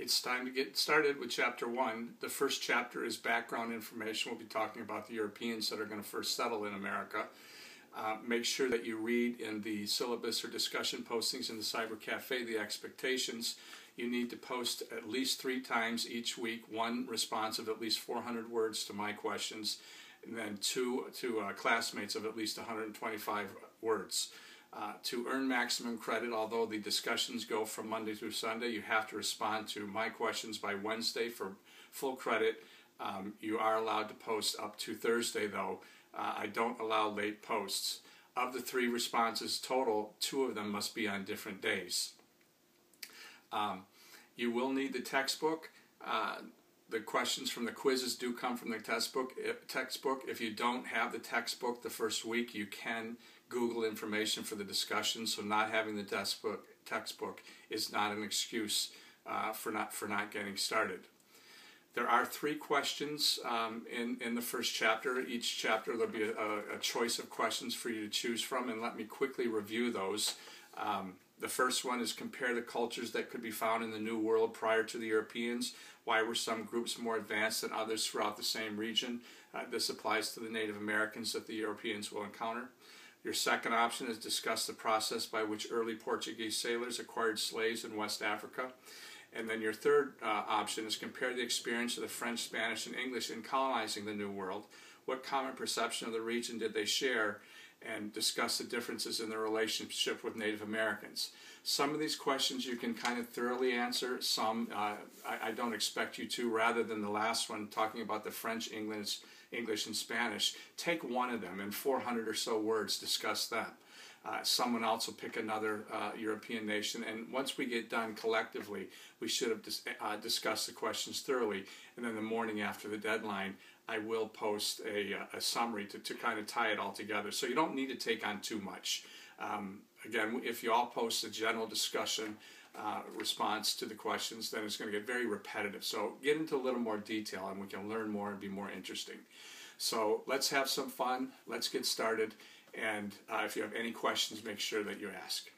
It's time to get started with Chapter 1. The first chapter is background information. We'll be talking about the Europeans that are going to first settle in America. Make sure that you read in the syllabus or discussion postings in the Cyber Cafe the expectations. You need to post at least 3 times each week, 1 response of at least 400 words to my questions, and then 2 to classmates of at least 125 words. To earn maximum credit, although the discussions go from Monday through Sunday, you have to respond to my questions by Wednesday for full credit. You are allowed to post up to Thursday, though. I don't allow late posts. Of the 3 responses total, 2 of them must be on different days. You will need the textbook. The questions from the quizzes do come from the textbook. If you don't have the textbook the first week, you can Google information for the discussion. So not having the textbook is not an excuse for not getting started. There are 3 questions in the first chapter. Each chapter there'll be a choice of questions for you to choose from, and let me quickly review those. The first one is compare the cultures that could be found in the New World prior to the Europeans. Why were some groups more advanced than others throughout the same region? This applies to the Native Americans that the Europeans will encounter. Your second option is discuss the process by which early Portuguese sailors acquired slaves in West Africa. And then your third option is compare the experience of the French, Spanish, and English in colonizing the New World. What common perception of the region did they share? And discuss the differences in their relationship with Native Americans. Some of these questions you can kind of thoroughly answer. Some I don't expect you to. Rather than the last one talking about the French, English, and Spanish, take one of them in 400 or so words, discuss that. Someone else will pick another European nation, and once we get done collectively, we should have discussed the questions thoroughly, and then the morning after the deadline, I will post a summary to kind of tie it all together. So you don't need to take on too much. Again, if you all post a general discussion response to the questions, then it's going to get very repetitive. So get into a little more detail, and we can learn more and be more interesting. So let's have some fun. Let's get started. And if you have any questions, make sure that you ask.